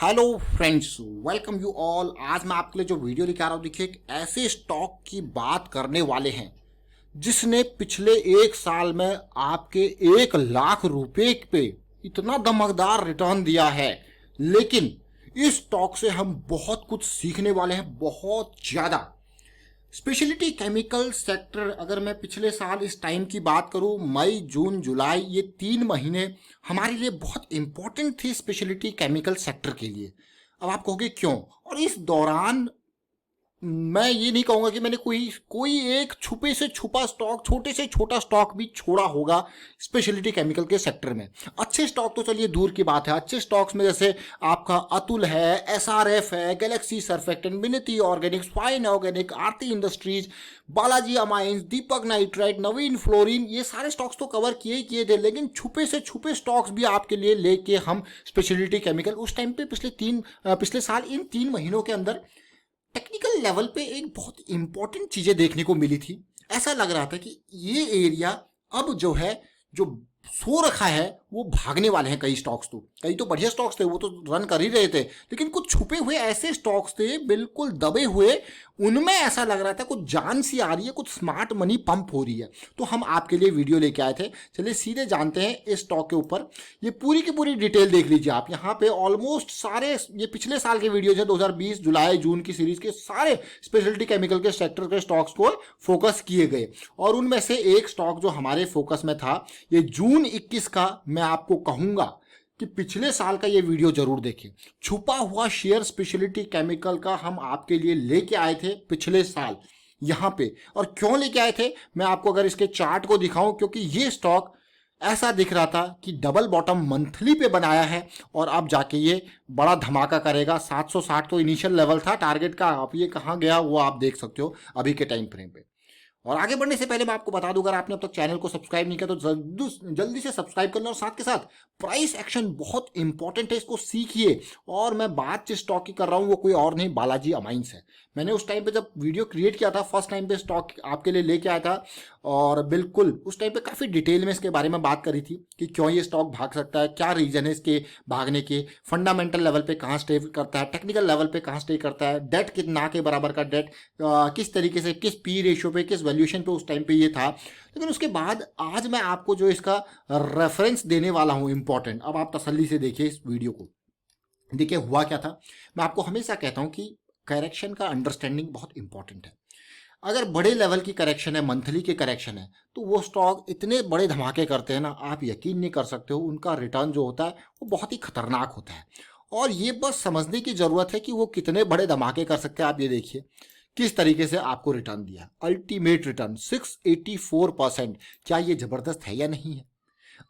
Hello friends, welcome you all. आज मैं आपके लिए जो वीडियो लेकर आ रहा हूँ, देखिए एक ऐसे स्टॉक की बात करने वाले हैं जिसने पिछले एक साल में आपके 1 लाख रुपए पे इतना धमाकेदार रिटर्न दिया है। लेकिन इस स्टॉक से हम बहुत कुछ सीखने वाले हैं, बहुत ज़्यादा। स्पेशलिटी केमिकल सेक्टर, अगर मैं पिछले साल इस टाइम की बात करूं, मई जून जुलाई, ये 3 महीने हमारे लिए बहुत इंपॉर्टेंट थे स्पेशलिटी केमिकल सेक्टर के लिए। अब आप कहोगे क्यों? और इस दौरान मैं ये नहीं कहूंगा कि मैंने कोई कोई एक छुपे से छुपा स्टॉक, छोटे से छोटा स्टॉक भी छोड़ा होगा स्पेशलिटी केमिकल के सेक्टर में। अच्छे स्टॉक तो चलिए दूर की बात है। अच्छे स्टॉक्स में जैसे आपका अतुल है, एसआरएफ है, गैलेक्सी सर्फेक्टेंट, विनती ऑर्गेनिक्स, फाइन ऑर्गेनिक, आरती इंडस्ट्रीज, बालाजी अमाइंस, दीपक नाइट्राइट, नवीन फ्लोरिन, ये सारे स्टॉक्स तो कवर किए ही किए थे। लेकिन छुपे से छुपे स्टॉक्स भी आपके लिए लेके हम स्पेशलिटी केमिकल उस टाइम पे पिछले साल इन 3 महीनों के अंदर टेक्निकल लेवल पे एक बहुत इंपॉर्टेंट चीजें देखने को मिली थी। ऐसा लग रहा था कि ये एरिया अब जो है, जो सो रखा है, वो भागने वाले हैं। कई तो बढ़िया स्टॉक्स थे, वो तो रन कर ही रहे थे। लेकिन कुछ छुपे हुए ऐसे स्टॉक्स थे, बिल्कुल दबे हुए, उनमें ऐसा लग रहा था कुछ जान सी आ रही है, कुछ स्मार्ट मनी पंप हो रही है। तो हम आपके लिए वीडियो लेके आए थे। चलिए सीधे जानते हैं इस स्टॉक के ऊपर। ये पूरी की पूरी डिटेल देख लीजिए आप। यहाँ पे ऑलमोस्ट सारे, ये पिछले साल के वीडियोज है, 2020 जुलाई जून की सीरीज के सारे स्पेशलिटी केमिकल के सेक्टर के स्टॉक्स को फोकस किए गए। और उनमें से एक स्टॉक जो हमारे फोकस में था, ये जून 21 का, मैं आपको कहूंगा कि पिछले साल का ये वीडियो जरूर देखें। छुपा हुआ शेयर स्पेशलिटी केमिकल का हम आपके लिए लेके आए थे पिछले साल यहां पे। और क्यों लेके आए थे, मैं आपको अगर इसके चार्ट को दिखाऊं, क्योंकि ये स्टॉक ऐसा दिख रहा था कि डबल बॉटम मंथली पे बनाया है और अब जाके ये बड़ा धमाका करेगा। 760 तो इनिशियल लेवल था टारगेट का, अब ये कहां गया वो आप देख सकते हो अभी के टाइम फ्रेम पे। और आगे बढ़ने से पहले मैं आपको बता दूं, अगर आपने अब तक चैनल को सब्सक्राइब नहीं किया तो जल्दी से सब्सक्राइब कर लो। और साथ के साथ प्राइस एक्शन बहुत इंपॉर्टेंट है, इसको सीखिए। और मैं बात जिस स्टॉक की कर रहा हूं वो कोई और नहीं, बालाजी अमाइंस है। मैंने उस टाइम पे जब वीडियो क्रिएट किया था, फर्स्ट टाइम पे स्टॉक आपके लिए लेके आया था, और बिल्कुल उस टाइम पे काफी डिटेल में इसके बारे में बात करी थी कि क्यों ये स्टॉक भाग सकता है, क्या रीजन है इसके भागने के, फंडामेंटल लेवल पे कहाँ स्टे करता है, टेक्निकल लेवल पे कहाँ स्टे करता है, डेट कितना के बराबर का डेट, किस तरीके से, किस पी रेशियो पे, किस वैल्यूएशन पे उस टाइम पे ये था। लेकिन उसके बाद आज मैं आपको जो इसका रेफरेंस देने वाला हूं इंपॉर्टेंट, अब आप तसल्ली से देखिए इस वीडियो को। देखिए हुआ क्या था। मैं आपको हमेशा कहता हूं कि करेक्शन का अंडरस्टैंडिंग बहुत इंपॉर्टेंट है। अगर बड़े लेवल की करेक्शन है, मंथली की करेक्शन है, तो वो स्टॉक इतने बड़े धमाके करते हैं ना, आप यकीन नहीं कर सकते हो। उनका रिटर्न जो होता है वो बहुत ही खतरनाक होता है। और ये बस समझने की जरूरत है कि वो कितने बड़े धमाके कर सकते हैं। आप ये देखिए किस तरीके से आपको रिटर्न दिया, अल्टीमेट रिटर्न 684%। क्या ये जबरदस्त है या नहीं है?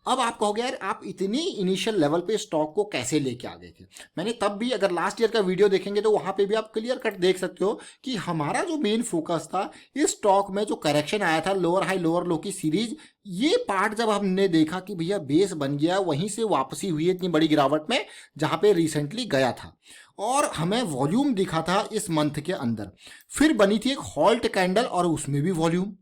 अब आप कहोगे यार, आप इतनी इनिशियल लेवल पे स्टॉक को कैसे लेके आ गए थे? मैंने तब भी, अगर लास्ट ईयर का वीडियो देखेंगे तो वहां पे भी आप क्लियर कट देख सकते हो कि हमारा जो मेन फोकस था इस स्टॉक में, जो करेक्शन आया था लोअर हाई लोअर लो की सीरीज, ये पार्ट जब हमने देखा कि भैया बेस बन गया, वहीं से वापसी हुई है इतनी बड़ी गिरावट में जहां पे रिसेंटली गया था, और हमें वॉल्यूम दिखा था इस मंथ के अंदर। फिर बनी थी एक हॉल्ट कैंडल और उसमें भी वॉल्यूम।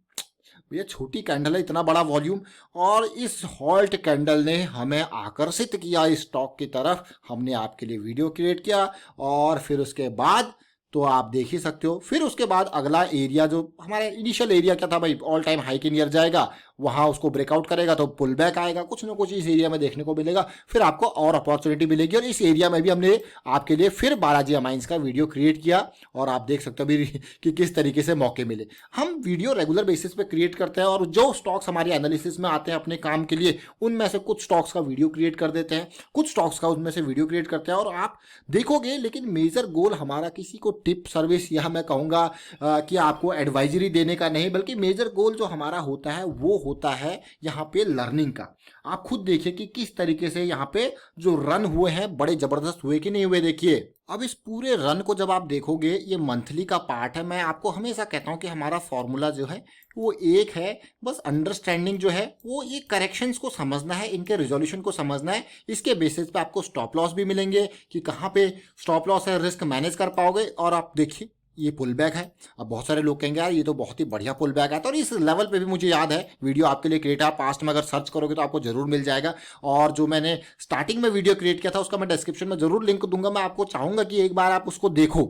ये छोटी कैंडल है, इतना बड़ा वॉल्यूम। और इस हॉल्ट कैंडल ने हमें आकर्षित किया इस स्टॉक की तरफ। हमने आपके लिए वीडियो क्रिएट किया और फिर उसके बाद तो आप देख ही सकते हो। फिर उसके बाद अगला एरिया, जो हमारा इनिशियल एरिया क्या था भाई, ऑल टाइम हाई के नियर जाएगा, वहां उसको ब्रेकआउट करेगा तो पुल बैक आएगा, कुछ ना कुछ इस एरिया में देखने को मिलेगा। फिर आपको और अपॉर्चुनिटी मिलेगी। और इस एरिया में भी हमने आपके लिए फिर बालाजी अमाइंस का वीडियो क्रिएट किया और आप देख सकते हो अभी कि किस तरीके से मौके मिले। हम वीडियो रेगुलर बेसिस पे क्रिएट करते हैं और जो स्टॉक्स हमारे एनालिसिस में आते हैं अपने काम के लिए, उनमें से कुछ स्टॉक्स का वीडियो क्रिएट कर देते हैं, कुछ स्टॉक्स का उनमें से वीडियो क्रिएट करते हैं और आप देखोगे। लेकिन मेजर गोल हमारा किसी को टिप सर्विस या मैं कहूँगा कि आपको एडवाइजरी देने का नहीं, बल्कि मेजर गोल जो हमारा होता है वो होता है यहाँ पे लर्निंग का। आप खुद देखिए कि किस तरीके से यहाँ पे जो रन हुए हैं बड़े जबरदस्त हुए कि नहीं हुए। देखिए अब इस पूरे रन को जब आप देखोगे, ये मंथली का पार्ट है। मैं आपको हमेशा कहता हूं कि हमारा फॉर्मूला जो है वो एक है, बस अंडरस्टैंडिंग जो है वो ये करेक्शंस को समझना है, इनके रिजोल्यूशन को समझना है। इसके बेसिस पे आपको स्टॉप लॉस भी मिलेंगे कि कहाँ पे स्टॉप लॉस है, रिस्क मैनेज कर पाओगे। और आप देखिए ये पुल बैक है। अब बहुत सारे लोग कहेंगे यार ये तो बहुत ही बढ़िया पुल बैक है, तो इस लेवल पे भी मुझे याद है वीडियो आपके लिए क्रिएट है, पास्ट में अगर सर्च करोगे तो आपको जरूर मिल जाएगा। और जो मैंने स्टार्टिंग में वीडियो क्रिएट किया था उसका मैं डिस्क्रिप्शन में जरूर लिंक दूंगा। मैं आपको चाहूंगा कि एक बार आप उसको देखो,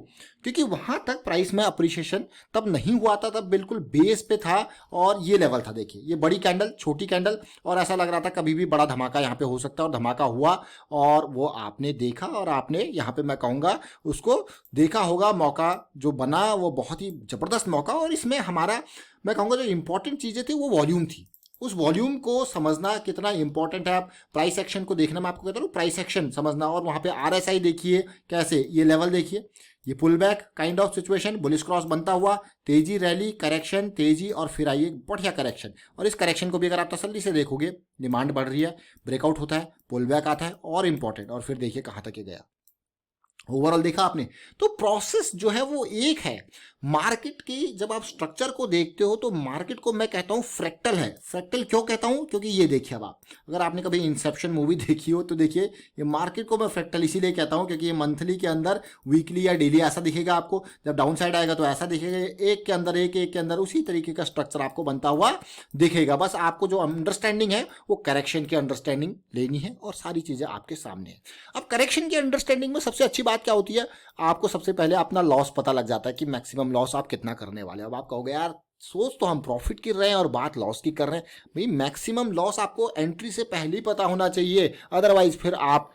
क्योंकि वहां तक प्राइस में अप्रिशिएशन तब नहीं हुआ था, तब बिल्कुल बेस पे था और ये लेवल था। देखिए ये बड़ी कैंडल, छोटी कैंडल, और ऐसा लग रहा था कभी भी बड़ा धमाका यहाँ पे हो सकता है, और धमाका हुआ और वो आपने देखा, और आपने यहाँ पे मैं कहूँगा उसको देखा होगा। मौका जो बना वो बहुत ही जबरदस्त मौका, और इसमें हमारा मैं कहूँगा जो इंपॉर्टेंट चीज़ें थी वो वॉल्यूम थी। उस वॉल्यूम को समझना कितना इंपॉर्टेंट है। आप प्राइस एक्शन को देखना, मैं आपको कहता हूँ प्राइस एक्शन समझना, और वहाँ पे RSI देखिए कैसे, ये लेवल देखिए, ये pull back kind of situation, bullish cross बनता हुआ, तेजी, रैली, करेक्शन, तेजी, और फिर आइए बढ़िया करेक्शन। और इस करेक्शन को भी अगर आप तसल्ली से देखोगे, डिमांड बढ़ रही है, ब्रेकआउट होता है, पुल बैक आता है, और इंपॉर्टेंट, और फिर देखिए कहाँ तक ये गया। ओवरऑल देखा आपने, तो प्रोसेस जो है वो एक है। मार्केट की जब आप स्ट्रक्चर को देखते हो तो मार्केट को मैं कहता हूँ फ्रैक्टल है। फ्रैक्टल क्यों कहता हूँ, क्योंकि ये देखिए, अब आप अगर आपने कभी इंसेप्शन मूवी देखी हो तो देखिए ये मार्केट को मैं फ्रैक्टल इसीलिए कहता हूँ क्योंकि ये मंथली के अंदर, वीकली या डेली ऐसा दिखेगा आपको, जब डाउन साइड आएगा तो ऐसा दिखेगा, एक के अंदर एक, एक के अंदर उसी तरीके का स्ट्रक्चर आपको बनता हुआ दिखेगा। बस आपको जो अंडरस्टैंडिंग है वो करेक्शन की अंडरस्टैंडिंग लेनी है, और सारी चीजें आपके सामने है। अब करेक्शन की अंडरस्टैंडिंग में सबसे अच्छी बात क्या होती है, आपको सबसे पहले अपना लॉस पता लग जाता है कि मैक्सिमम लॉस आप कितना करने वाले हो। अब आप कहोगे यार सोच तो हम प्रॉफिट की रहे हैं और बात लॉस की कर रहे हैं। भाई मैक्सिमम लॉस आपको एंट्री से पहले ही पता होना चाहिए, अदरवाइज फिर आप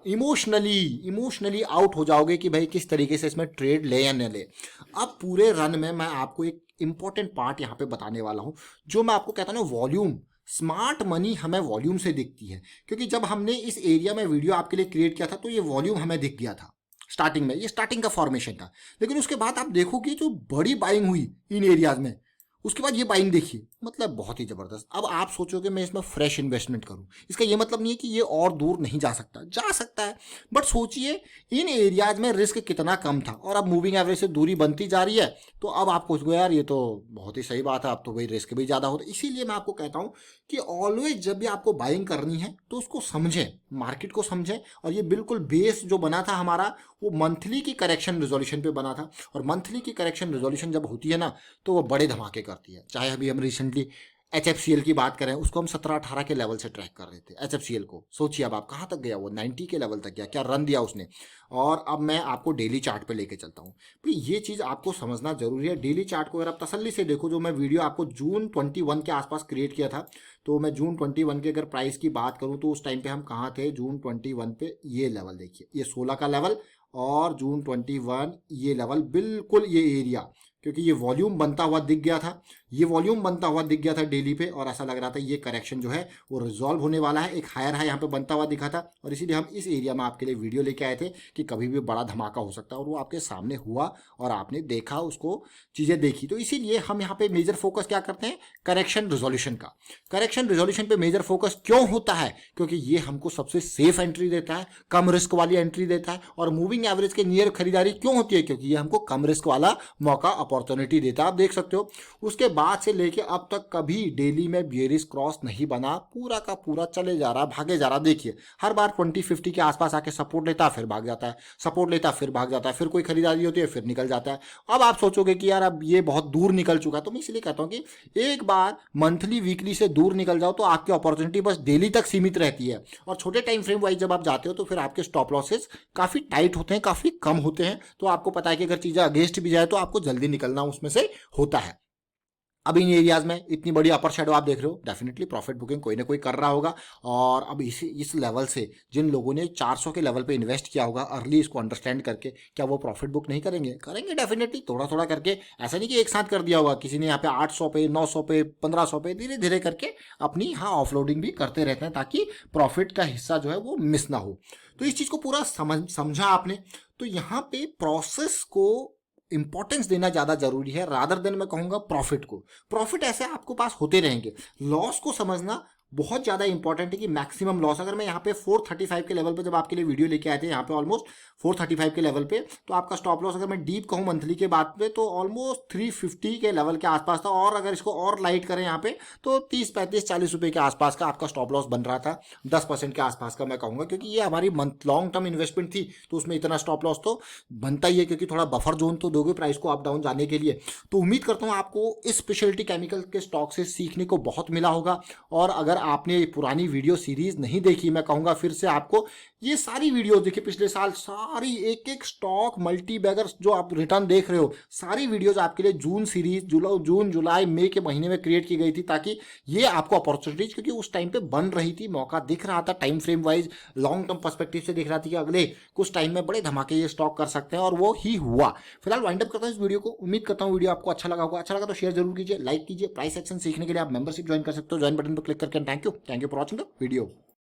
इमोशनली आउट हो जाओगे कि भाई किस तरीके से इसमें ट्रेड ले या न ले। अब पूरे रन में मैं आपको एक इंपॉर्टेंट पार्ट यहाँ पे बताने वाला हूँ, जो मैं आपको कहता हूँ वॉल्यूम। स्मार्ट मनी हमें वॉल्यूम से दिखती है, क्योंकि जब हमने इस एरिया में वीडियो आपके लिए क्रिएट किया था तो ये वॉल्यूम हमें दिख गया था स्टार्टिंग में, ये स्टार्टिंग का फॉर्मेशन था। लेकिन उसके बाद आप देखो कि जो बड़ी बाइंग हुई इन एरियाज में, उसके बाद ये बाइंग देखिए, मतलब बहुत ही जबरदस्त। अब आप सोचोगे मैं इसमें फ्रेश इन्वेस्टमेंट करूं, इसका ये मतलब नहीं है कि ये और दूर नहीं जा सकता, जा सकता है, बट सोचिए इन एरियाज में रिस्क कितना कम था, और अब मूविंग एवरेज से दूरी बनती जा रही है, तो अब आप पूछोगे यार ये तो बहुत ही सही बात है, अब तो भाई रिस्क भी ज़्यादा होता है। इसीलिए मैं आपको कहता हूँ कि ऑलवेज जब भी आपको बाइंग करनी है तो उसको समझें, मार्केट को समझें। और ये बिल्कुल बेस जो बना था हमारा वो मंथली की करेक्शन रिजोल्यूशन पे बना था, और मंथली की करेक्शन रिजोल्यूशन जब होती है ना तो वो बड़े धमाके करती है। चाहे अभी हम रिसेंटली HFCL की बात करें, उसको हम 17-18 के लेवल से ट्रैक कर रहे थे HFCL को। सोचिए अब आप कहाँ तक गया, वो 90 के लेवल तक गया, क्या रन दिया उसने। और अब मैं आपको डेली चार्ट पे लेके चलता हूँ। भाई ये चीज़ आपको समझना जरूरी है। डेली चार्ट को अगर आप तसल्ली से देखो, जो मैं वीडियो आपको जून 21 के आसपास क्रिएट किया था, तो मैं जून 21 के अगर प्राइस की बात करूँ तो उस टाइम पे हम कहाँ थे, जून 21 पे ये लेवल देखिए, ये 16 का लेवल, और जून 21 ये लेवल, बिल्कुल ये एरिया, क्योंकि ये वॉल्यूम बनता हुआ दिख गया था, ये वॉल्यूम बनता हुआ दिख गया था डेली पे, और ऐसा लग रहा था ये करेक्शन जो है वो रिजॉल्व होने वाला है। एक हायर हाई यहाँ पे बनता हुआ दिखा था, और इसीलिए हम इस एरिया में आपके लिए वीडियो लेके आए थे कि कभी भी बड़ा धमाका हो सकता है, और वो आपके सामने हुआ और आपने देखा, उसको चीज़ें देखी। तो इसीलिए हम यहाँ पे मेजर फोकस क्या करते हैं, करेक्शन रिजोल्यूशन का। करेक्शन रिजोल्यूशन पे मेजर फोकस क्यों होता है, क्योंकि ये हमको सबसे सेफ एंट्री देता है, कम रिस्क वाली एंट्री देता है। और मूविंग एवरेज के नियर खरीदारी क्यों होती है, क्योंकि ये हमको कम रिस्क वाला मौका, अपॉर्चुनिटी देता है। आप देख सकते हो उसके बाद से लेके अब तक कभी डेली में बियरिश क्रॉस नहीं बना, पूरा का पूरा चले जा रहा, भागे जा रहा। देखिए हर बार 20-50 के आसपास आके सपोर्ट लेता है, फिर भाग जाता है, सपोर्ट लेता है, फिर भाग जाता है, फिर कोई खरीदारी होती है, फिर निकल जाता है। अब आप सोचोगे कि यार अब ये बहुत दूर निकल चुका, तो मैं इसलिए कहता हूं कि एक बार मंथली वीकली से दूर निकल जाओ तो आपकी अपॉर्चुनिटी बस डेली तक सीमित रहती है। और छोटे टाइम फ्रेम वाइज जब आप जाते हो तो फिर आपके स्टॉप लॉसेस काफी टाइट होते हैं, काफी कम होते हैं। तो आपको पता है कि अगर चीजें अगेंस्ट भी जाए तो आपको जल्दी निकलना उसमें से होता है। अब इन एरियाज में इतनी बड़ी अपर शेडो आप देख रहे हो, डेफिनेटली प्रॉफिट बुकिंग कोई ना कोई कर रहा होगा। और अब इस लेवल से जिन लोगों ने 400 के लेवल पे इन्वेस्ट किया होगा अर्ली, इसको अंडरस्टैंड करके, क्या वो प्रॉफिट बुक नहीं करेंगे, करेंगे डेफिनेटली, थोड़ा थोड़ा करके। ऐसा नहीं कि एक साथ कर दिया होगा, किसी ने यहाँ पे 800 पे, 900 पे, 1500 पे, धीरे धीरे करके अपनी ऑफलोडिंग भी करते रहते हैं, ताकि प्रॉफिट का हिस्सा जो है वो मिस ना हो। तो इस चीज को पूरा समझा आपने। तो यहाँ पे प्रोसेस को इंपॉर्टेंस देना ज्यादा जरूरी है, रादर देन मैं कहूंगा प्रॉफिट को। प्रॉफिट ऐसे आपको पास होते रहेंगे, लॉस को समझना बहुत ज़्यादा इंपॉर्टेंट है कि मैक्सिमम लॉस, अगर मैं यहाँ पे 435 के लेवल पे जब आपके लिए वीडियो लेके आए थे, यहाँ पे ऑलमोस्ट 435 के लेवल पे, तो आपका स्टॉप लॉस अगर मैं डीप कहूँ मंथली के बाद पे तो ऑलमोस्ट 350 के लेवल के आसपास था, और अगर इसको और लाइट करें यहाँ पे तो 30 35 40 रुपए के आसपास का आपका स्टॉप लॉस बन रहा था, 10% के आसपास का मैं कहूँगा, क्योंकि ये हमारी मंथ लॉन्ग टर्म इन्वेस्टमेंट थी, तो उसमें इतना स्टॉप लॉस तो बनता ही है, क्योंकि थोड़ा बफर जोन तो दोगे प्राइस को अप डाउन जाने के लिए। तो उम्मीद करता हूँ आपको इस स्पेशलिटी केमिकल के स्टॉक से सीखने को बहुत मिला होगा, और अगर आपने पुरानी वीडियो सीरीज नहीं देखी, मैं कहूँगा फिर से आपको ये सारी वीडियो देखिए, पिछले साल सारी एक एक स्टॉक मल्टी बैगर्स जो आप रिटर्न देख रहे हो, सारी वीडियोज आपके लिए जून सीरीज जून जुलाई मई के महीने में क्रिएट की गई थी, ताकि ये आपको अपॉर्चुनिटीज, क्योंकि उस टाइम पे बन रही थी, मौका दिख रहा था, time frame wise long term perspective से दिख रहा था कि अगले कुछ टाइम में बड़े धमाके ये स्टॉक कर सकते हैं, और वो ही हुआ। फिलहाल वाइंड अप करता हूँ इस वीडियो को। उम्मीद करता हूँ वीडियो आपको अच्छा लगा होगा, अच्छा लगा तो शेयर जरूर कीजिए, लाइक कीजिए। प्राइस एक्शन सीखने के लिए आप मेंबरशिप ज्वाइन कर सकते हो, ज्वाइन बटन पर क्लिक करके। Thank you for watching the video.